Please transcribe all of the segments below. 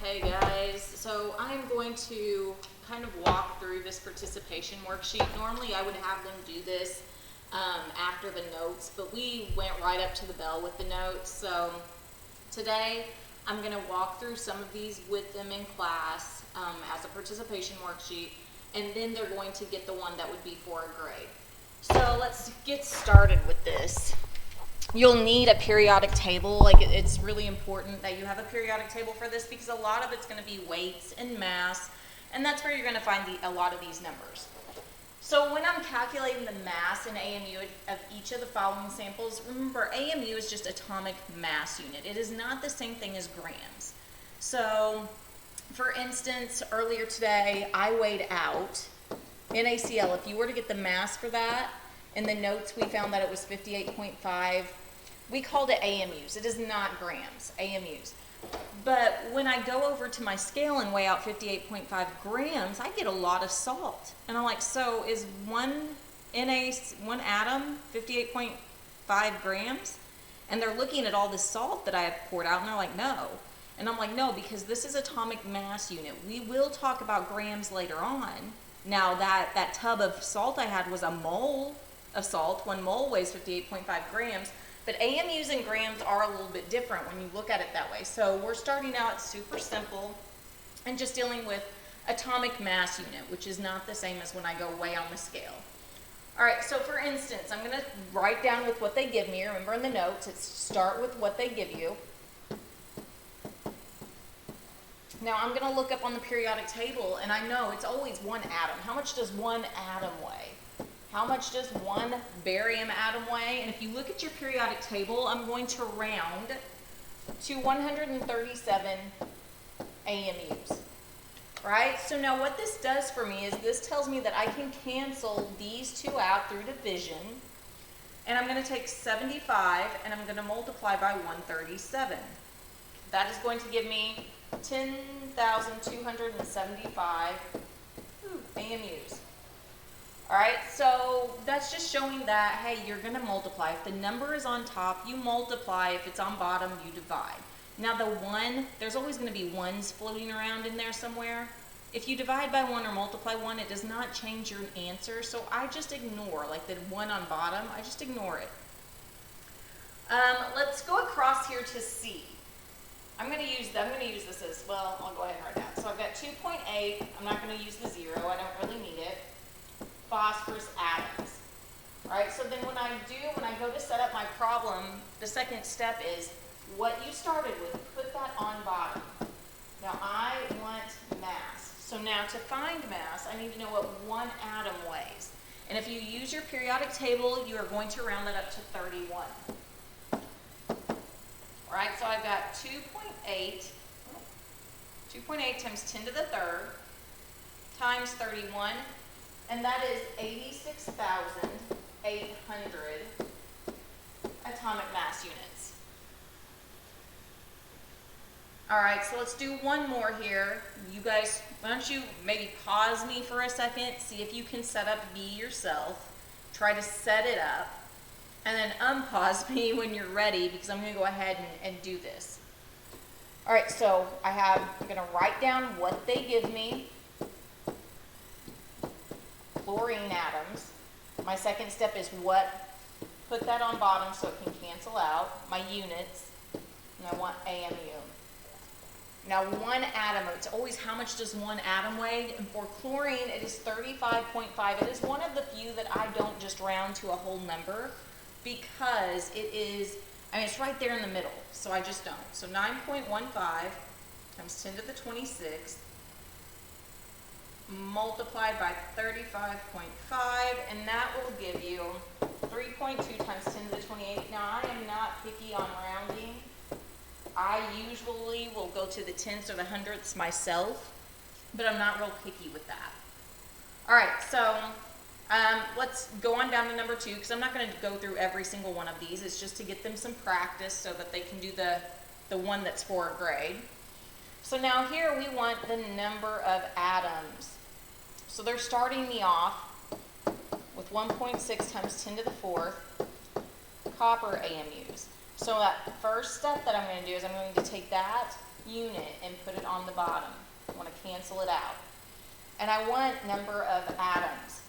Hey guys, so I'm going to kind of walk through this participation worksheet. Normally I would have them do this after the notes, but we went right up to the bell with the notes. So today I'm going to walk through some of these with them in class as a participation worksheet, and then they're going to get the one that would be for a grade. So let's get started with this. You'll need a periodic table. Like, it's really important that you have a periodic table for this because a lot of it's going to be weights and mass, and that's where you're going to find a lot of these numbers. So when I'm calculating the mass in AMU of each of the following samples, remember AMU is just atomic mass unit. It is not the same thing as grams. So for instance, earlier today I weighed out NaCl. If you were to get the mass for that, in the notes we found that it was 58.5. We called it AMUs. It is not grams, AMUs. But when I go over to my scale and weigh out 58.5 grams, I get a lot of salt. And I'm like, so is one atom 58.5 grams? And they're looking at all the salt that I have poured out, and they're like, no. And I'm like, no, because this is atomic mass unit. We will talk about grams later on. Now that tub of salt I had was a mole of salt. 1 mole weighs 58.5 grams, but AMUs and grams are a little bit different when you look at it that way. So we're starting out super simple and just dealing with atomic mass unit, which is not the same as when I go weigh on the scale. All right, so for instance, I'm going to write down with what they give me. Remember in the notes, it's start with what they give you. Now I'm going to look up on the periodic table, and I know it's always 1 atom. How much does 1 atom weigh? How much does 1 barium atom weigh? And if you look at your periodic table, I'm going to round to 137 AMUs. Right? So now what this does for me is this tells me that I can cancel these two out through division. And I'm going to take 75 and I'm going to multiply by 137. That is going to give me 10,275 AMUs. All right, so that's just showing that, hey, you're going to multiply. If the number is on top, you multiply. If it's on bottom, you divide. Now the 1, there's always going to be 1s floating around in there somewhere. If you divide by 1 or multiply 1, it does not change your answer, so I just ignore, like the 1 on bottom, I just ignore it. Let's go across here to C. I'm going to use this as, well, I'll go ahead and write it down. So I've got 2.8. I'm not going to use the 0. I don't really need it. Phosphorus atoms. All right, so then when I go to set up my problem, the second step is what you started with, put that on bottom. Now I want mass. So now to find mass, I need to know what 1 atom weighs. And if you use your periodic table, you are going to round that up to 31. All right, so I've got 2.8 times 10 to the 3rd times 31. And that is 86,800 atomic mass units. All right, so let's do one more here. You guys, why don't you maybe pause me for a second, see if you can set up B yourself. Try to set it up. And then unpause me when you're ready because I'm going to go ahead and do this. All right, so I'm going to write down what they give me. Chlorine atoms. My second step is put that on bottom so it can cancel out. My units, and I want AMU. Now 1 atom, it's always how much does 1 atom weigh, and for chlorine it is 35.5. It is one of the few that I don't just round to a whole number because it is, it's right there in the middle, so I just don't. So 9.15 times 10 to the 26th multiplied by 35.5, and that will give you 3.2 times 10 to the 28. Now, I am not picky on rounding. I usually will go to the tenths or the hundredths myself, but I'm not real picky with that. All right, so let's go on down to number 2, because I'm not going to go through every single one of these. It's just to get them some practice so that they can do the one that's for a grade. So now here we want the number of atoms. So they're starting me off with 1.6 times 10 to the 4th copper AMUs. So that first step that I'm going to do is I'm going to take that unit and put it on the bottom. I want to cancel it out. And I want number of atoms.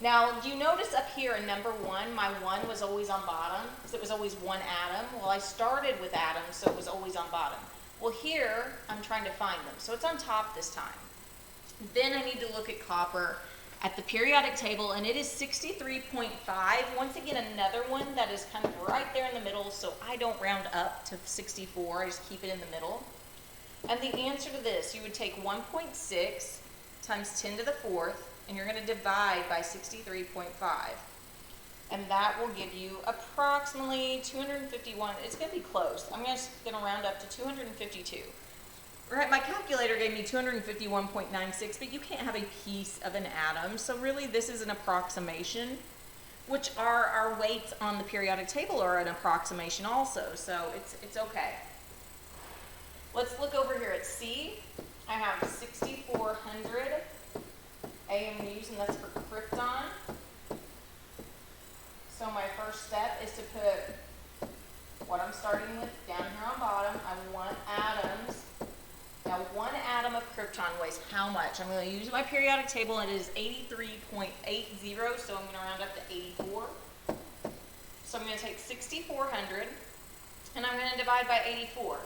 Now, do you notice up here in number 1, my 1 was always on bottom, because it was always 1 atom? Well, I started with atoms, so it was always on bottom. Well, here, I'm trying to find them, so it's on top this time. Then I need to look at copper at the periodic table, and it is 63.5. Once again, another one that is kind of right there in the middle, so I don't round up to 64, I just keep it in the middle. And the answer to this, you would take 1.6 times 10 to the 4th, and you're going to divide by 63.5. And that will give you approximately 251. It's going to be close. I'm just going to round up to 252. Right, my calculator gave me 251.96, but you can't have a piece of an atom. So really this is an approximation, which are our weights on the periodic table are an approximation also. So it's okay. Let's look over here at C. I have 6,400 AMUs, and that's for krypton. So my first step is to put what I'm starting with down here on bottom. I want atoms. Now 1 atom of krypton weighs how much? I'm going to use my periodic table, and it is 83.80, so I'm going to round up to 84. So I'm going to take 6,400, and I'm going to divide by 84.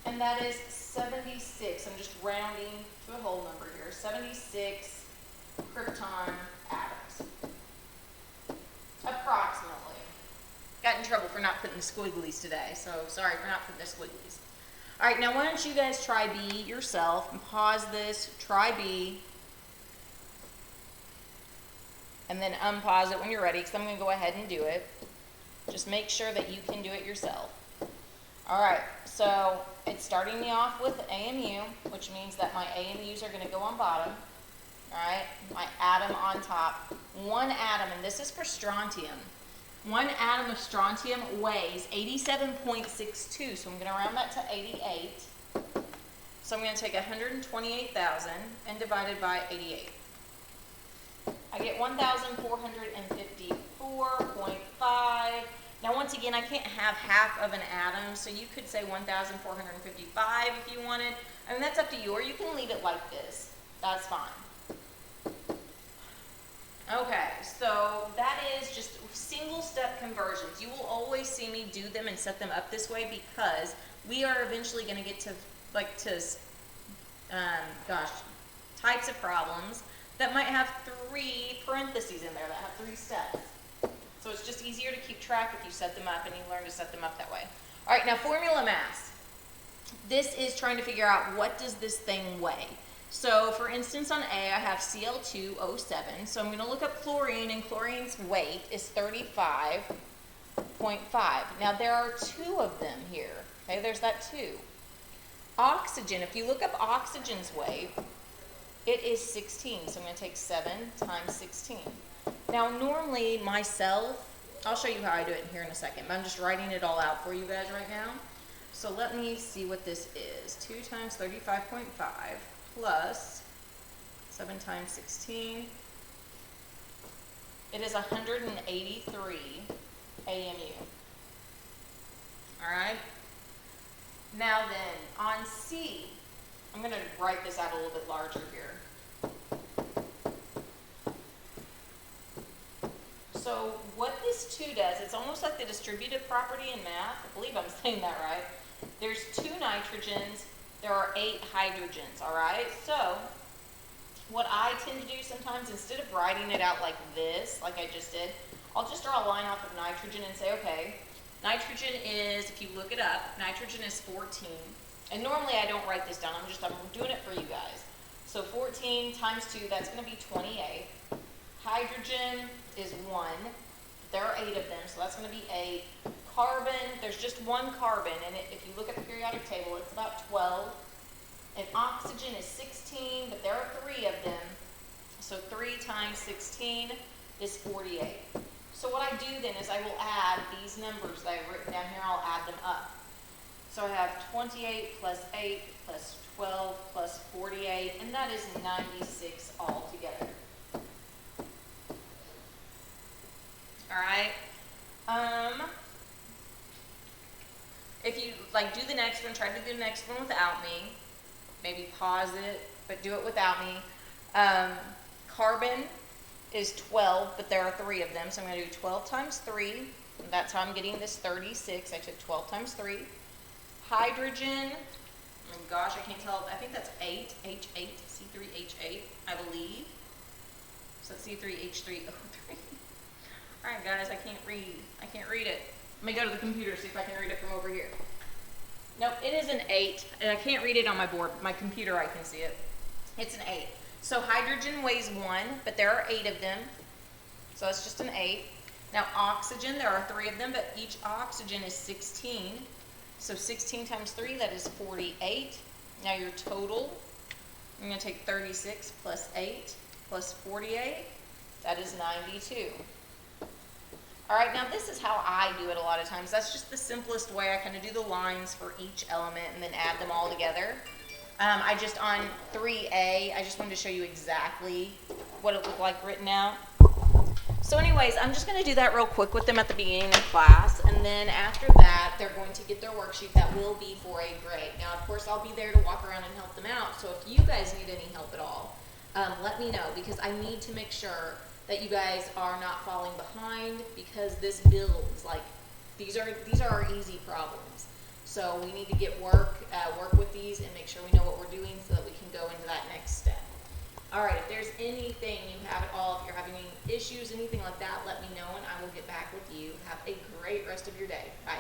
And that is 76. I'm just rounding to a whole number here. 76 krypton atoms. Approximately. Got in trouble for not putting the squigglies today, so sorry for not putting the squigglies. All right, now why don't you guys try B yourself and pause this, try B, and then unpause it when you're ready, because I'm going to go ahead and do it. Just make sure that you can do it yourself. All right, so it's starting me off with AMU, which means that my AMUs are going to go on bottom. All right, my atom on top. 1 atom, and this is for strontium. 1 atom of strontium weighs 87.62, so I'm going to round that to 88. So I'm going to take 128,000 and divide it by 88. I get 1,454.5. Now once again, I can't have half of an atom, so you could say 1,455 if you wanted. I mean, that's up to you, or you can leave it like this. That's fine. Okay, so that is just single step conversions. You will always see me do them and set them up this way because we are eventually going to get to types of problems that might have 3 parentheses in there that have 3 steps. So it's just easier to keep track if you set them up and you learn to set them up that way. All right, now formula mass. This is trying to figure out what does this thing weigh. So for instance on A, I have Cl2O7. So I'm going to look up chlorine, and chlorine's weight is 35.5. Now there are 2 of them here. Okay, there's that 2. Oxygen, if you look up oxygen's weight, it is 16. So I'm going to take 7 times 16. Now normally myself, I'll show you how I do it here in a second, but I'm just writing it all out for you guys right now. So let me see what this is. 2 times 35.5 plus 7 times 16. It is 183 AMU. All right. Now then, on C, I'm going to write this out a little bit larger here. So what this 2 does, it's almost like the distributive property in math. I believe I'm saying that right. There's 2 nitrogens. There are 8 hydrogens, all right? So what I tend to do sometimes, instead of writing it out like this, like I just did, I'll just draw a line off of nitrogen and say, okay, nitrogen is, if you look it up, nitrogen is 14. And normally I don't write this down. I'm doing it for you guys. So 14 times 2, that's going to be 28. Hydrogen is 1. There are 8 of them, so that's going to be 8. Carbon, there's just 1 carbon, and if you look at the periodic table, it's about 12. And oxygen is 16, but there are 3 of them. So 3 times 16 is 48. So what I do then is I will add these numbers that I've written down here, I'll add them up. So I have 28 plus 8 plus 12 plus 48, and that is 96 altogether. All right. if you like do the next one, try to do the next one without me. Maybe pause it, but do it without me. Carbon is 12, but there are 3 of them, so I'm going to do 12 times 3. And that's how I'm getting this 36. I took 12 times 3. Hydrogen, oh gosh, I can't tell. I think that's 8, H8, C3H8, I believe. So C3H3O3. All right, guys, I can't read. I can't read it. Let me go to the computer, see if I can read it from over here. Nope, it is an 8, and I can't read it on my board. My computer, I can see it. It's an 8. So hydrogen weighs 1, but there are 8 of them. So it's just an 8. Now oxygen, there are 3 of them, but each oxygen is 16. So 16 times 3, that is 48. Now your total, I'm going to take 36 plus 8 plus 48. That is 92. All right, now this is how I do it a lot of times. That's just the simplest way. I kind of do the lines for each element and then add them all together. I just, on 3A, I just wanted to show you exactly what it looked like written out. So anyways, I'm just going to do that real quick with them at the beginning of class, and then after that, they're going to get their worksheet that will be for a grade. Now, of course, I'll be there to walk around and help them out, so if you guys need any help at all, let me know, because I need to make sure that you guys are not falling behind, because this builds, like, these are our easy problems. So we need to get work with these and make sure we know what we're doing so that we can go into that next step. All right, if there's anything you have at all, if you're having any issues, anything like that, let me know and I will get back with you. Have a great rest of your day. Bye.